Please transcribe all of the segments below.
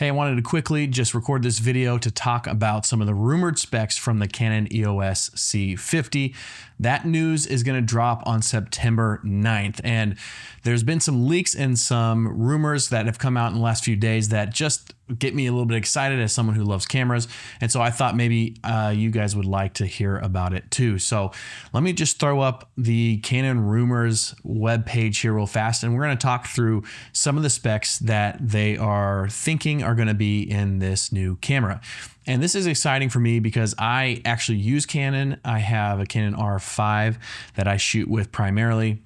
Hey, I wanted to quickly just record this video to talk about some of the rumored specs from the Canon EOS C50. That news is going to drop on September 9th. And there's been some leaks and some rumors that have come out in the last few days that just get me a little bit excited as someone who loves cameras. And so I thought maybe you guys would like to hear about it too. So let me just throw up the Canon rumors webpage here real fast. And we're going to talk through some of the specs that they are thinking are going to be in this new camera. And this is exciting for me because I actually use Canon. I have a Canon R5 that I shoot with primarily,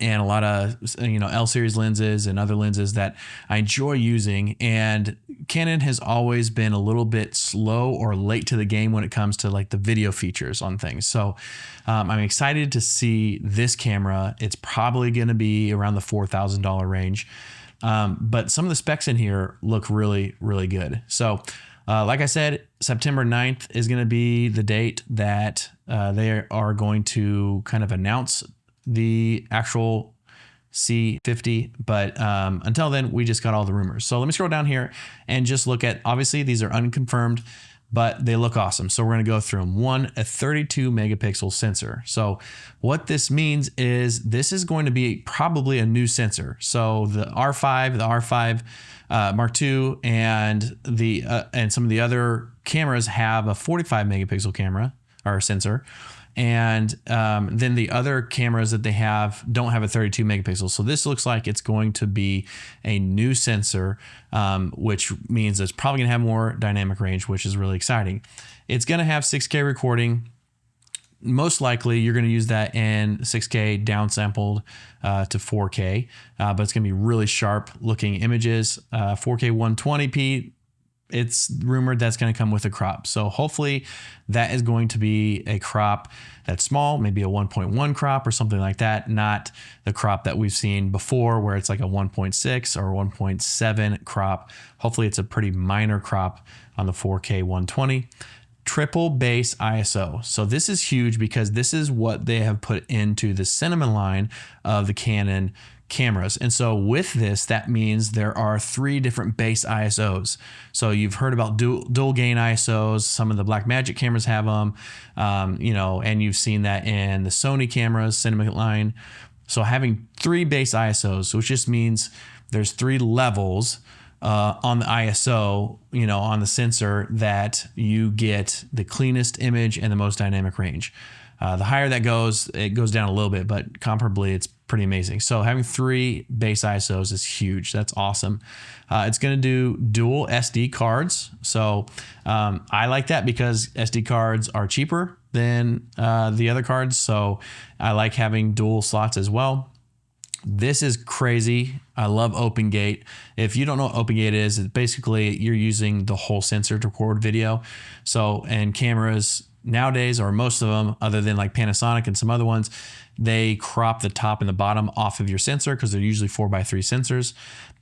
and a lot of L series lenses and other lenses that I enjoy using. And Canon has always been a little bit slow or late to the game when it comes to like the video features on things. So I'm excited to see this camera. It's probably going to be around the $4,000 range. But some of the specs in here look really, really good. So like I said, September 9th is going to be the date that they are going to kind of announce the actual C50. But until then, we just got all the rumors. So let me scroll down here and just look at, obviously these are unconfirmed, but they look awesome. So we're going to go through them. One, a 32 megapixel sensor. So what this means is this is going to be probably a new sensor. So the R5 Mark II and some of the other cameras have a 45 megapixel camera or sensor. And then the other cameras that they have don't have a 32 megapixel. So this looks like it's going to be a new sensor, which means it's probably going to have more dynamic range, which is really exciting. It's going to have 6K recording. Most likely you're going to use that in 6K downsampled to 4K, but it's going to be really sharp looking images. 4K 120p. It's rumored that's going to come with a crop. So hopefully that is going to be a crop that's small, maybe a 1.1 crop or something like that, not the crop that we've seen before where it's like a 1.6 or 1.7 crop. Hopefully it's a pretty minor crop on the 4K 120. Triple base ISO. So this is huge because this is what they have put into the cinema line of the Canon cameras. And so with this, that means there are 3 different base ISOs. So you've heard about dual gain ISOs. Some of the Blackmagic cameras have them, and you've seen that in the Sony cameras, cinema line. So having 3 base ISOs, which just means there's 3 levels on the ISO, on the sensor that you get the cleanest image and the most dynamic range. The higher that goes, it goes down a little bit, but comparably, it's pretty amazing. So having 3 base ISOs is huge. That's awesome. It's going to do dual SD cards. So I like that because SD cards are cheaper than the other cards. So I like having dual slots as well. This is crazy. I love OpenGate. If you don't know what OpenGate is, it's basically you're using the whole sensor to record video. So, and cameras nowadays, or most of them, other than like Panasonic and some other ones, they crop the top and the bottom off of your sensor because they're usually 4x3 sensors,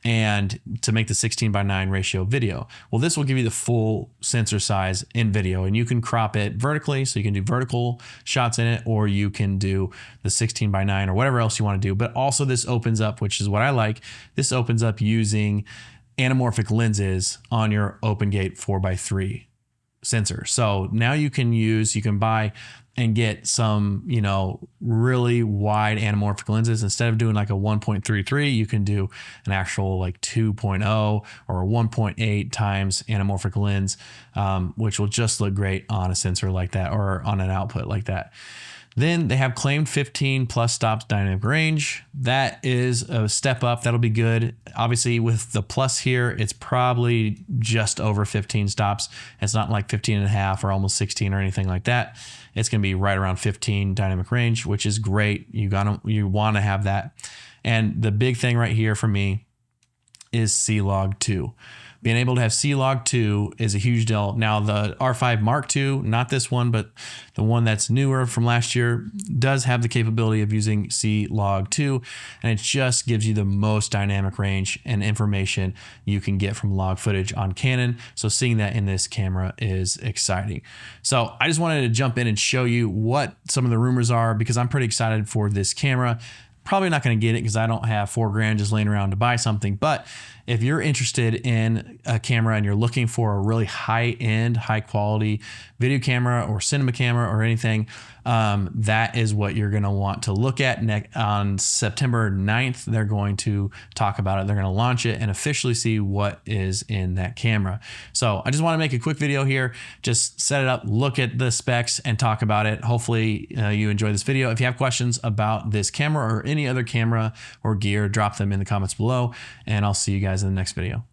and to make the 16:9 ratio video. Well, this will give you the full sensor size in video, and you can crop it vertically, so you can do vertical shots in it, or you can do the 16:9 or whatever else you want to do. But also this opens up, which is what I like, this opens up using anamorphic lenses on your OpenGate 4x3 sensor. So now you can buy and get some, really wide anamorphic lenses. Instead of doing like a 1.33, you can do an actual like 2.0 or a 1.8 times anamorphic lens, which will just look great on a sensor like that or on an output like that. Then they have claimed 15 plus stops dynamic range. That is a step up. That'll be good. Obviously with the plus here, it's probably just over 15 stops. It's not like 15 and a half or almost 16 or anything like that. It's going to be right around 15 dynamic range, which is great. You want to have that. And the big thing right here for me is C-Log 2. Being able to have C-Log 2 is a huge deal. Now the R5 Mark II, not this one, but the one that's newer from last year, does have the capability of using C-Log 2, and it just gives you the most dynamic range and information you can get from log footage on Canon. So seeing that in this camera is exciting. So I just wanted to jump in and show you what some of the rumors are because I'm pretty excited for this camera. Probably not going to get it because I don't have $4 grand just laying around to buy something. But if you're interested in a camera and you're looking for a really high-end, high-quality video camera or cinema camera or anything, that is what you're going to want to look at. On September 9th, they're going to talk about it. They're going to launch it and officially see what is in that camera. So I just want to make a quick video here, just set it up, look at the specs and talk about it. Hopefully you enjoy this video. If you have questions about this camera or any other camera or gear, drop them in the comments below, and I'll see you guys in the next video.